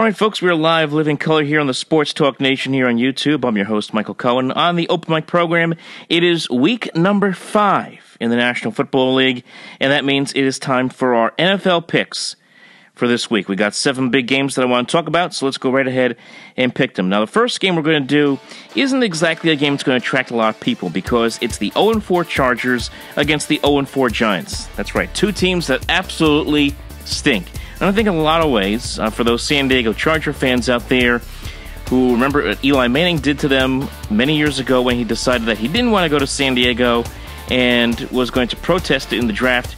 All right, folks, we're live, living color here on the Sports Talk Nation here on YouTube. I'm your host, Michael Cohen. On the Open Mic program, it is week number 5 in the National Football League, and that means it is time for our NFL picks for this week. We got 7 big games that I want to talk about, so let's go right ahead and pick them. Now, the first game we're going to do isn't exactly a game that's going to attract a lot of people because it's the 0-4 Chargers against the 0-4 Giants. That's right, 2 teams that absolutely stink. And I think in a lot of ways, for those San Diego Charger fans out there who remember what Eli Manning did to them many years ago when he decided that he didn't want to go to San Diego and was going to protest it in the draft,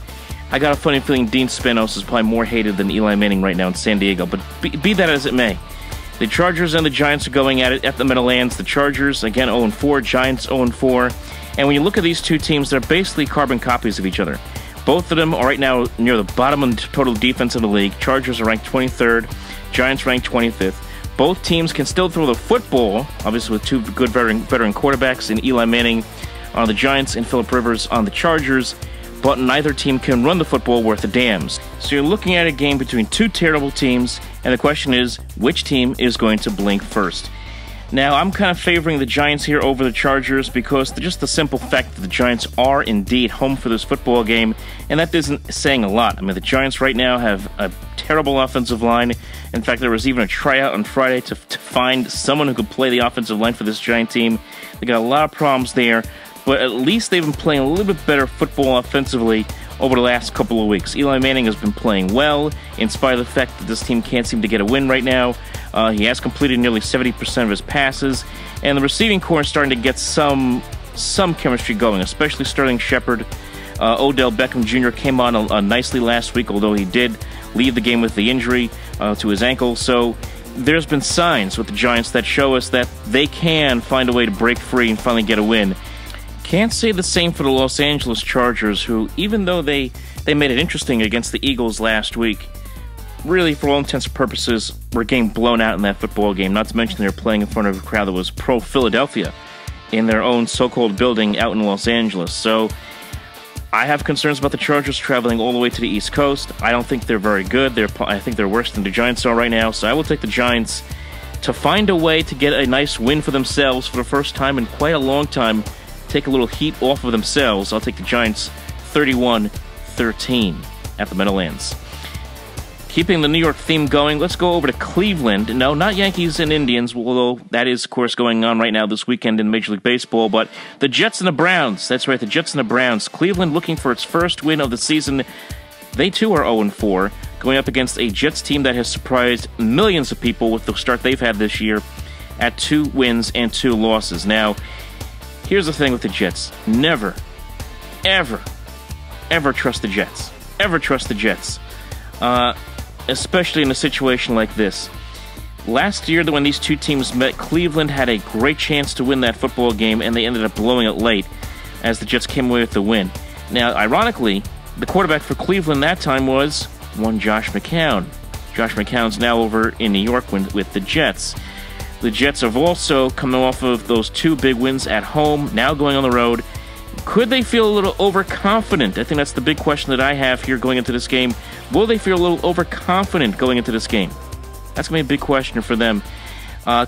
I got a funny feeling Dean Spanos is probably more hated than Eli Manning right now in San Diego. But be that as it may, the Chargers and the Giants are going at it at the Meadowlands. The Chargers, again, 0-4, Giants 0-4. And when you look at these two teams, they're basically carbon copies of each other. Both of them are right now near the bottom of the total defense in the league. Chargers are ranked 23rd, Giants ranked 25th. Both teams can still throw the football, obviously with 2 good veteran quarterbacks in Eli Manning on the Giants and Phillip Rivers on the Chargers, but neither team can run the football worth a damn. So you're looking at a game between 2 terrible teams, and the question is, which team is going to blink first? Now, I'm kind of favoring the Giants here over the Chargers because just the simple fact that the Giants are indeed home for this football game, and that isn't saying a lot. I mean, the Giants right now have a terrible offensive line. In fact, there was even a tryout on Friday to find someone who could play the offensive line for this Giant team. They got a lot of problems there, but at least they've been playing a little bit better football offensively over the last couple of weeks. Eli Manning has been playing well, in spite of the fact that this team can't seem to get a win right now. He has completed nearly 70% of his passes, and the receiving core is starting to get some chemistry going, especially Sterling Shepard. Odell Beckham Jr. came on nicely last week, although he did leave the game with the injury to his ankle. So there's been signs with the Giants that show us that they can find a way to break free and finally get a win. Can't say the same for the Los Angeles Chargers, who, even though they made it interesting against the Eagles last week, really, for all intents and purposes, were getting blown out in that football game. Not to mention they were playing in front of a crowd that was pro-Philadelphia in their own so-called building out in Los Angeles. So I have concerns about the Chargers traveling all the way to the East Coast. I don't think they're very good. I think they're worse than the Giants are right now. So I will take the Giants to find a way to get a nice win for themselves for the first time in quite a long time. Take a little heat off of themselves. I'll take the Giants 31-13 at the Meadowlands. Keeping the New York theme going, let's go over to Cleveland. No, not Yankees and Indians, although that is, of course, going on right now this weekend in Major League Baseball, but the Jets and the Browns. That's right, the Jets and the Browns. Cleveland looking for its first win of the season. They, too, are 0-4, going up against a Jets team that has surprised millions of people with the start they've had this year at 2 wins and 2 losses. Now, here's the thing with the Jets. Never, ever, ever trust the Jets. Ever trust the Jets. Especially in a situation like this. Last year, when these 2 teams met, Cleveland had a great chance to win that football game, and they ended up blowing it late as the Jets came away with the win. Now, ironically, the quarterback for Cleveland that time was one Josh McCown. Josh McCown's now over in New York with the Jets. The Jets have also come off of those 2 big wins at home, now going on the road. Could they feel a little overconfident? I think that's the big question that I have here going into this game. Will they feel a little overconfident going into this game? That's going to be a big question for them.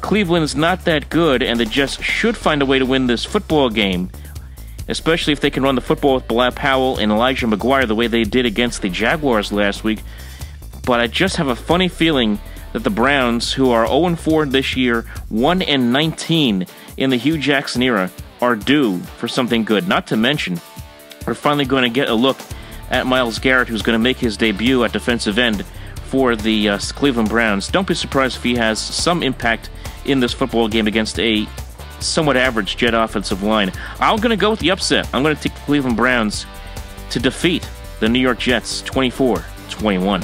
Cleveland is not that good, and the Jets should find a way to win this football game, especially if they can run the football with Bilal Powell and Elijah McGuire the way they did against the Jaguars last week. But I just have a funny feeling that the Browns, who are 0-4 this year, 1-19 in the Hugh Jackson era, are due for something good. Not to mention, we're finally going to get a look at Myles Garrett, who's going to make his debut at defensive end for the Cleveland Browns. Don't be surprised if he has some impact in this football game against a somewhat average Jet offensive line. I'm going to go with the upset. I'm going to take the Cleveland Browns to defeat the New York Jets 24-21.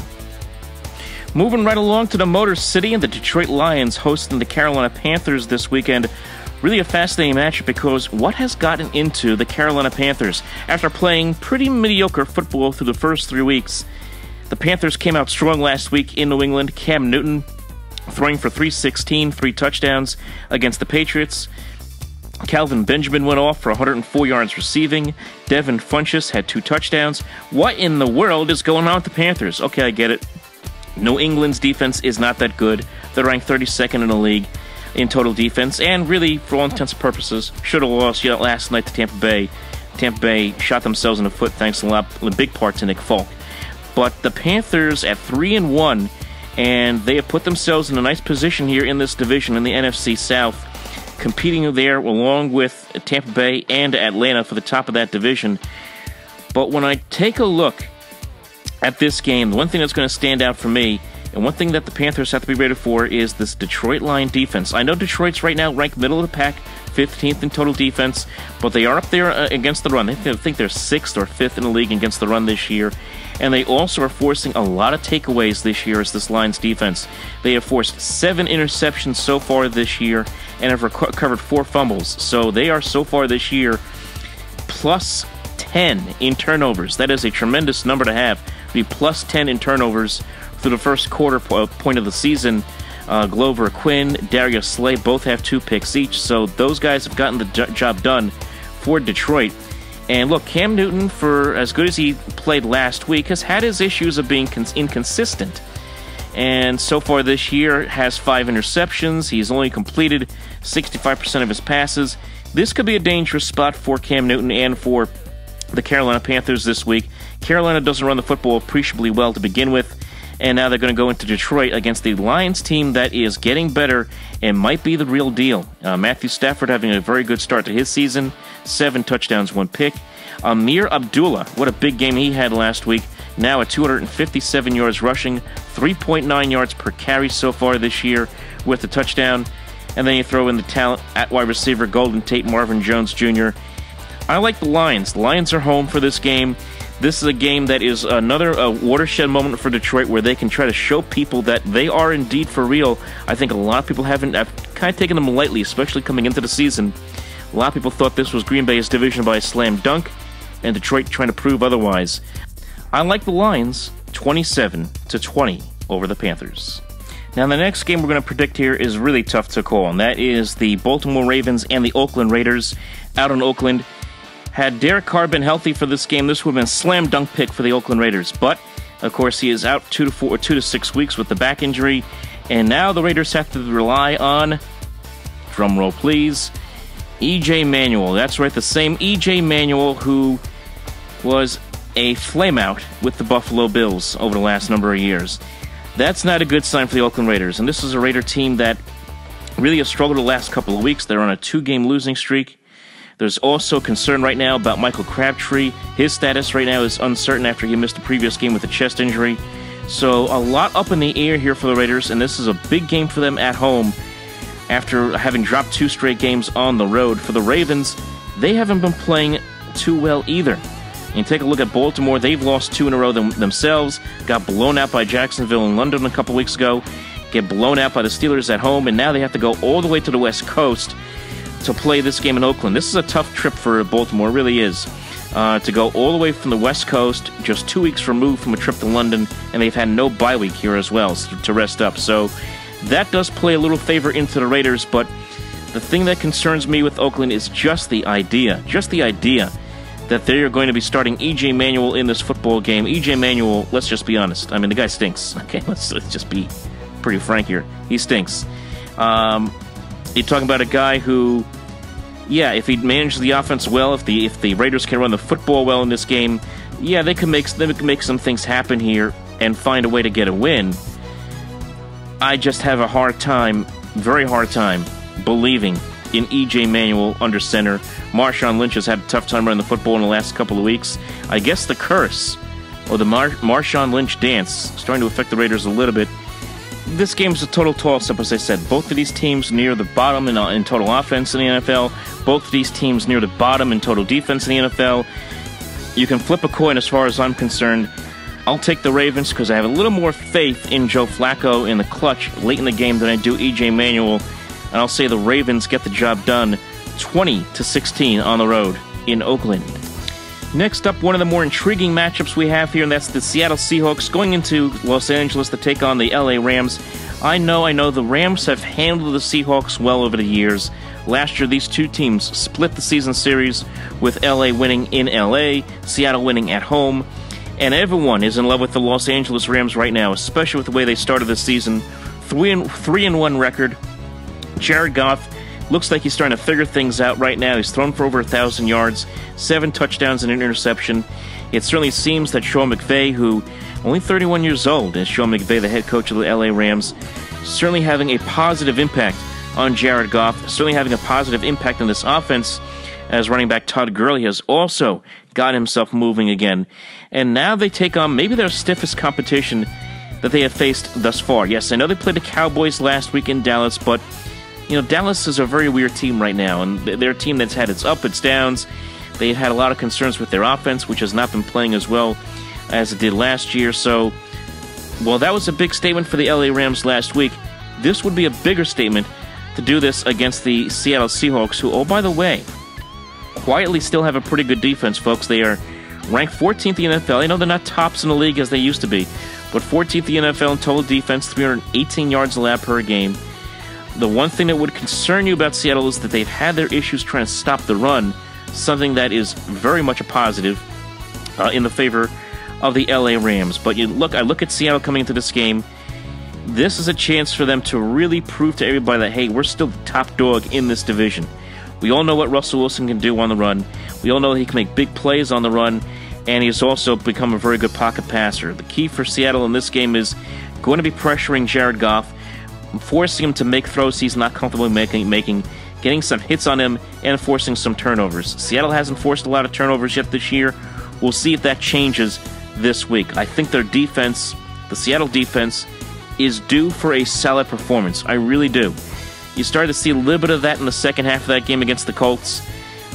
Moving right along to the Motor City, and the Detroit Lions hosting the Carolina Panthers this weekend. Really a fascinating matchup because what has gotten into the Carolina Panthers? After playing pretty mediocre football through the first 3 weeks, the Panthers came out strong last week in New England. Cam Newton throwing for 316, 3 touchdowns against the Patriots. Calvin Benjamin went off for 104 yards receiving. Devin Funchess had 2 touchdowns. What in the world is going on with the Panthers? Okay, I get it. New England's defense is not that good. They're ranked 32nd in the league in total defense, and really, for all intents and purposes, should have lost last night to Tampa Bay. Tampa Bay shot themselves in the foot thanks in big part to Nick Folk. But the Panthers at 3-1, and they have put themselves in a nice position here in this division in the NFC South, competing there along with Tampa Bay and Atlanta for the top of that division. But when I take a look at this game, the one thing that's going to stand out for me, and one thing that the Panthers have to be ready for, is this Detroit Lion defense. I know Detroit's right now ranked middle of the pack, 15th in total defense, but they are up there against the run. I think they're 6th or 5th in the league against the run this year. And they also are forcing a lot of takeaways this year as this Lions defense. They have forced 7 interceptions so far this year and have recovered 4 fumbles. So they are so far this year plus 10 in turnovers. That is a tremendous number to have. Be plus 10 in turnovers through the first quarter point of the season. Glover Quinn, Darius Slay both have 2 picks each. So those guys have gotten the job done for Detroit. And look, Cam Newton, for as good as he played last week, has had his issues of being inconsistent. And so far this year has 5 interceptions. He's only completed 65% of his passes. This could be a dangerous spot for Cam Newton and for the Carolina Panthers this week. Carolina doesn't run the football appreciably well to begin with, and now they're going to go into Detroit against the Lions team that is getting better and might be the real deal. Matthew Stafford having a very good start to his season, 7 touchdowns, 1 pick. Amir Abdullah, what a big game he had last week, now at 257 yards rushing, 3.9 yards per carry so far this year with the touchdown. And then you throw in the talent at wide receiver, Golden Tate, Marvin Jones Jr. I like the Lions. The Lions are home for this game. This is a game that is another watershed moment for Detroit where they can try to show people that they are indeed for real. I think a lot of people have kind of taken them lightly, especially coming into the season. A lot of people thought this was Green Bay's division by a slam dunk, and Detroit trying to prove otherwise. I like the Lions 27-20 over the Panthers. Now, the next game we're going to predict here is really tough to call, and that is the Baltimore Ravens and the Oakland Raiders out in Oakland. Had Derek Carr been healthy for this game, this would have been a slam dunk pick for the Oakland Raiders. But, of course, he is out 2 to 6 weeks with the back injury. And now the Raiders have to rely on, drumroll please, E.J. Manuel. That's right, the same E.J. Manuel who was a flameout with the Buffalo Bills over the last number of years. That's not a good sign for the Oakland Raiders. And this is a Raider team that really has struggled the last couple of weeks. They're on a 2-game losing streak. There's also concern right now about Michael Crabtree. His status right now is uncertain after he missed the previous game with a chest injury. So a lot up in the air here for the Raiders, and this is a big game for them at home after having dropped 2 straight games on the road. For the Ravens, they haven't been playing too well either. And take a look at Baltimore. They've lost 2 in a row themselves, got blown out by Jacksonville and London a couple weeks ago, get blown out by the Steelers at home, and now they have to go all the way to the West Coast to play this game in Oakland. This is a tough trip for Baltimore, it really is. To go all the way from the West Coast, just 2 weeks removed from a trip to London, and they've had no bye week here as well to rest up. So that does play a little favor into the Raiders, but the thing that concerns me with Oakland is just the idea that they are going to be starting E.J. Manuel in this football game. E.J. Manuel, let's just be honest. I mean, the guy stinks. Okay, let's just be pretty frank here. He stinks. You're talking about a guy who, yeah, if he manages the offense well, if the Raiders can run the football well in this game, yeah, they can make some things happen here and find a way to get a win. I just have a hard time, very hard time, believing in E.J. Manuel under center. Marshawn Lynch has had a tough time running the football in the last couple of weeks. I guess the curse, or the Marshawn Lynch dance, is starting to affect the Raiders a little bit. This game is a total toss-up, as I said. Both of these teams near the bottom in total offense in the NFL. Both of these teams near the bottom in total defense in the NFL. You can flip a coin as far as I'm concerned. I'll take the Ravens because I have a little more faith in Joe Flacco in the clutch late in the game than I do E.J. Manuel. And I'll say the Ravens get the job done 20-16 on the road in Oakland. Next up, one of the more intriguing matchups we have here, and that's the Seattle Seahawks going into Los Angeles to take on the LA Rams. I know, the Rams have handled the Seahawks well over the years. Last year, these two teams split the season series with LA winning in LA, Seattle winning at home. And everyone is in love with the Los Angeles Rams right now, especially with the way they started the season. 3-1 record. Jared Goff looks like he's starting to figure things out right now. He's thrown for over 1,000 yards, 7 touchdowns and an interception. It certainly seems that Sean McVay, who only 31 years old, is Sean McVay, the head coach of the LA Rams, certainly having a positive impact on Jared Goff, certainly having a positive impact on this offense, as running back Todd Gurley has also got himself moving again. And now they take on maybe their stiffest competition that they have faced thus far. Yes, I know they played the Cowboys last week in Dallas, but Dallas is a very weird team right now, and they're a team that's had its ups, its downs. They've had a lot of concerns with their offense, which has not been playing as well as it did last year. So, while that was a big statement for the LA Rams last week, this would be a bigger statement to do this against the Seattle Seahawks, who, oh, by the way, quietly still have a pretty good defense, folks. They are ranked 14th in the NFL. I know they're not tops in the league as they used to be, but 14th in the NFL in total defense, 318 yards allowed per game. The one thing that would concern you about Seattle is that they've had their issues trying to stop the run, something that is very much a positive in the favor of the LA Rams. But I look at Seattle coming into this game. This is a chance for them to really prove to everybody that, hey, we're still the top dog in this division. We all know what Russell Wilson can do on the run. We all know he can make big plays on the run, and he's also become a very good pocket passer. The key for Seattle in this game is going to be pressuring Jared Goff, forcing him to make throws he's not comfortable making, getting some hits on him, and forcing some turnovers. Seattle hasn't forced a lot of turnovers yet this year. We'll see if that changes this week. I think their defense, the Seattle defense, is due for a solid performance. I really do. You started to see a little bit of that in the second half of that game against the Colts.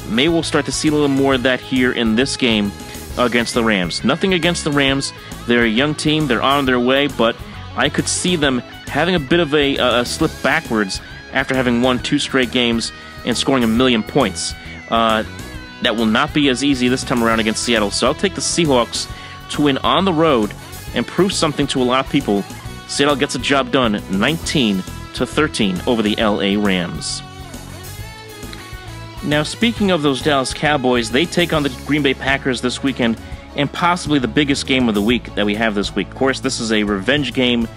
Maybe we'll start to see a little more of that here in this game against the Rams. Nothing against the Rams. They're a young team. They're on their way, but I could see them having a bit of a slip backwards after having won 2 straight games and scoring 1 million points. That will not be as easy this time around against Seattle. So I'll take the Seahawks to win on the road and prove something to a lot of people. Seattle gets a job done, 19-13 over the LA Rams. Now, speaking of those Dallas Cowboys, they take on the Green Bay Packers this weekend, and possibly the biggest game of the week that we have this week. Of course, this is a revenge game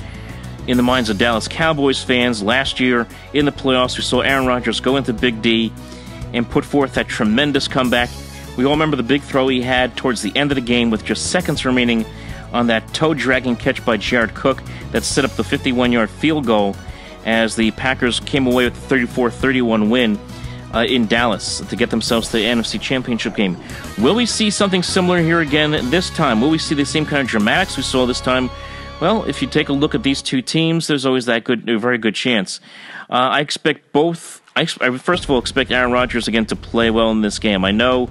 in the minds of Dallas Cowboys fans. Last year in the playoffs, we saw Aaron Rodgers go into Big D and put forth that tremendous comeback. We all remember the big throw he had towards the end of the game with just seconds remaining on that toe-dragging catch by Jared Cook that set up the 51-yard field goal as the Packers came away with the 34-31 win in Dallas to get themselves to the NFC Championship game. Will we see something similar here again this time? Will we see the same kind of dramatics we saw this time? Well, if you take a look at these two teams, there's always a very good chance. I expect both. I first of all expect Aaron Rodgers again to play well in this game. I know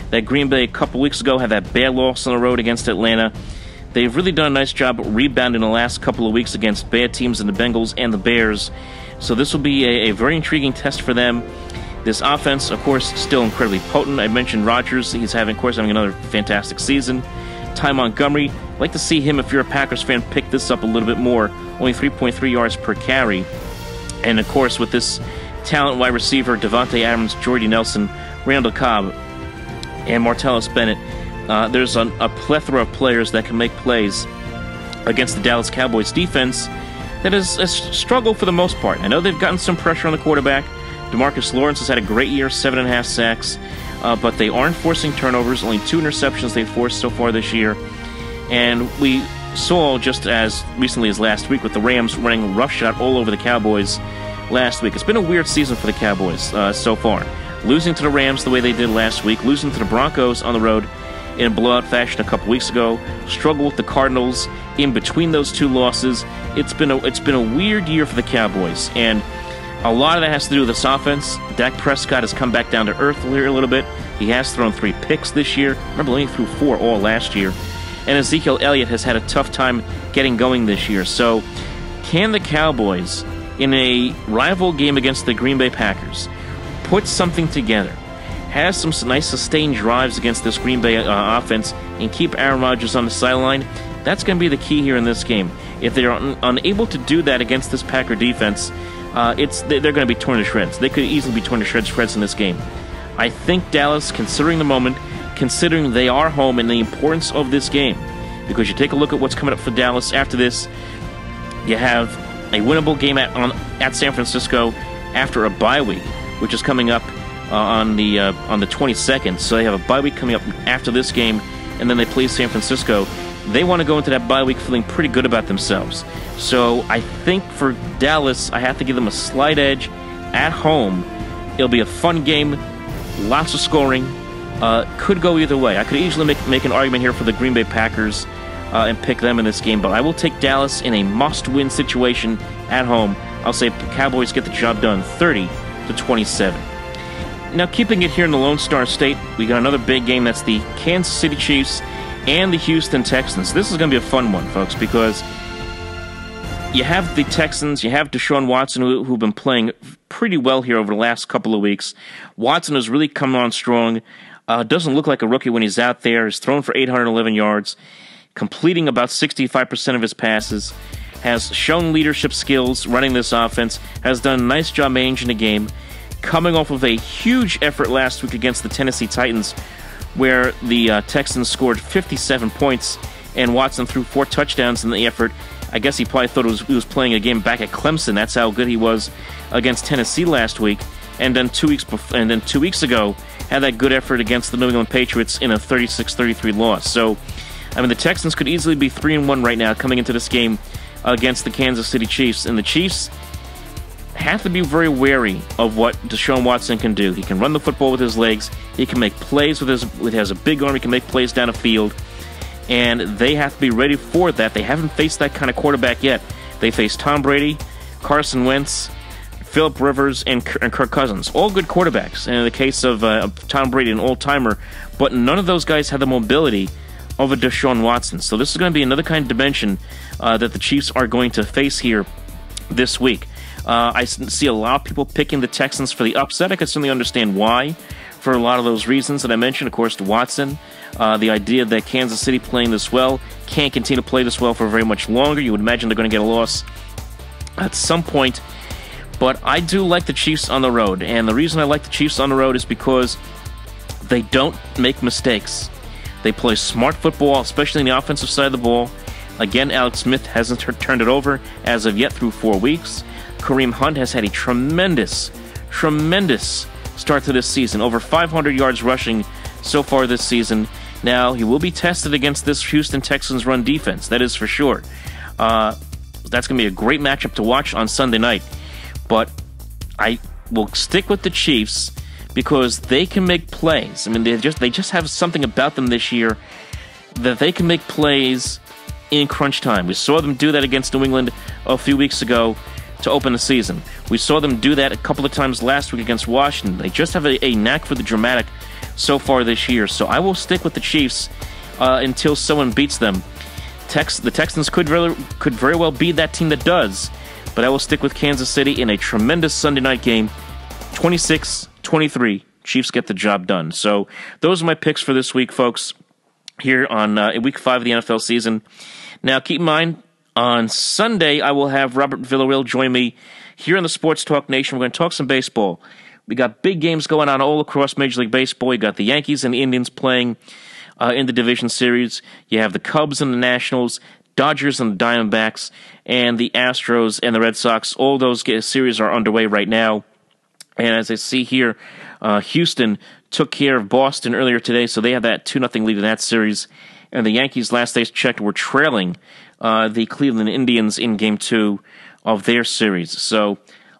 that Green Bay a couple weeks ago had that bad loss on the road against Atlanta. They've really done a nice job rebounding the last couple of weeks against bad teams in the Bengals and the Bears. So this will be a very intriguing test for them. This offense, of course, still incredibly potent. I mentioned Rodgers. He's having another fantastic season. Ty Montgomery, I'd like to see him, if you're a Packers fan, pick this up a little bit more. Only 3.3 yards per carry. And, of course, with this talent wide receiver, Devontae Adams, Jordy Nelson, Randall Cobb, and Martellus Bennett, there's a plethora of players that can make plays against the Dallas Cowboys defense that is a struggle for the most part. I know they've gotten some pressure on the quarterback. DeMarcus Lawrence has had a great year, 7.5 sacks, but they aren't forcing turnovers. Only 2 interceptions they've forced so far this year. And we saw just as recently as last week with the Rams running roughshod all over the Cowboys last week. It's been a weird season for the Cowboys so far. Losing to the Rams the way they did last week, losing to the Broncos on the road in a blowout fashion a couple weeks ago, struggle with the Cardinals in between those 2 losses. It's been a weird year for the Cowboys, and a lot of that has to do with this offense. Dak Prescott has come back down to earth here a little bit. He has thrown 3 picks this year. Remember, he only threw 4 all last year. And Ezekiel Elliott has had a tough time getting going this year. So, can the Cowboys, in a rival game against the Green Bay Packers, put something together, have some nice sustained drives against this Green Bay offense, and keep Aaron Rodgers on the sideline? That's going to be the key here in this game. If they're unable to do that against this Packer defense, they're going to be torn to shreds. They could easily be torn to shreds in this game. I think Dallas, considering the moment, considering they are home and the importance of this game, because you take a look at what's coming up for Dallas after this. You have a winnable game at San Francisco after a bye week, which is coming up on the 22nd. So they have a bye week coming up after this game, and then they play San Francisco. They want to go into that bye week feeling pretty good about themselves. So I think for Dallas, I have to give them a slight edge at home. It'll be a fun game, lots of scoring. Could go either way. I could easily make an argument here for the Green Bay Packers and pick them in this game, but I will take Dallas in a must-win situation at home. I'll say Cowboys get the job done, 30-27. Now, keeping it here in the Lone Star State, we got another big game. That's the Kansas City Chiefs and the Houston Texans. This is going to be a fun one, folks, because you have the Texans, you have Deshaun Watson, who've been playing pretty well here over the last couple of weeks. Watson has really come on strong. Doesn't look like a rookie when he's out there. He's thrown for 811 yards, completing about 65% of his passes, has shown leadership skills running this offense, has done a nice job managing the game, coming off of a huge effort last week against the Tennessee Titans, where the Texans scored 57 points, and Watson threw 4 touchdowns in the effort. I guess he probably thought he was playing a game back at Clemson. That's how good he was against Tennessee last week. And then 2 weeks ago, had that good effort against the New England Patriots in a 36-33 loss. So, I mean, the Texans could easily be 3-1 right now coming into this game against the Kansas City Chiefs. And the Chiefs have to be very wary of what Deshaun Watson can do. He can run the football with his legs. He can make plays with has a big arm. He can make plays down the field. And they have to be ready for that. They haven't faced that kind of quarterback yet. They faced Tom Brady, Carson Wentz, Phillip Rivers, and Kirk Cousins. All good quarterbacks. And in the case of Tom Brady, an old-timer. But none of those guys have the mobility of a Deshaun Watson. So this is going to be another kind of dimension that the Chiefs are going to face here this week. I see a lot of people picking the Texans for the upset. I can certainly understand why, for a lot of those reasons that I mentioned. Of course, Watson, the idea that Kansas City playing this well can't continue to play this well for very much longer. You would imagine they're going to get a loss at some point. But I do like the Chiefs on the road, and the reason I like the Chiefs on the road is because they don't make mistakes. They play smart football, especially in the offensive side of the ball. Again, Alex Smith hasn't turned it over as of yet through 4 weeks. Kareem Hunt has had a tremendous start to this season. Over 500 yards rushing so far this season. Now, he will be tested against this Houston Texans run defense, that is for sure. That's going to be a great matchup to watch on Sunday night. But I will stick with the Chiefs because they can make plays. I mean, they just have something about them this year that they can make plays in crunch time. We saw them do that against New England a few weeks ago to open the season. We saw them do that a couple of times last week against Washington. They just have a knack for the dramatic so far this year. So I will stick with the Chiefs until someone beats them. The Texans could very well be that team that does. But I will stick with Kansas City in a tremendous Sunday night game. 26-23. Chiefs get the job done. So those are my picks for this week, folks, here on Week 5 of the NFL season. Now, keep in mind, on Sunday, I will have Robert Villarreal join me here on the Sports Talk Nation. We're going to talk some baseball. We got big games going on all across Major League Baseball. You got the Yankees and the Indians playing in the division series. You have the Cubs and the Nationals, Dodgers and the Diamondbacks, and the Astros and the Red Sox. All those series are underway right now. And as I see here, Houston took care of Boston earlier today, so they have that 2-0 lead in that series. And the Yankees, last they checked, were trailing the Cleveland Indians in Game 2 of their series. So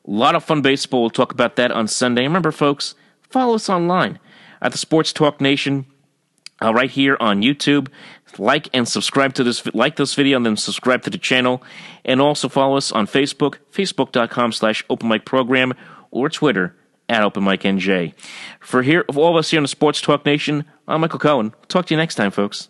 a lot of fun baseball. We'll talk about that on Sunday. Remember, folks, follow us online at the Sports Talk Nation right here on YouTube. Like and subscribe to this video, and then subscribe to the channel. And also follow us on Facebook, facebook.com/OpenMicProgram, or Twitter @OpenMicNJ. For all of us here on the Sports Talk Nation, I'm Michael Cohen. Talk to you next time, folks.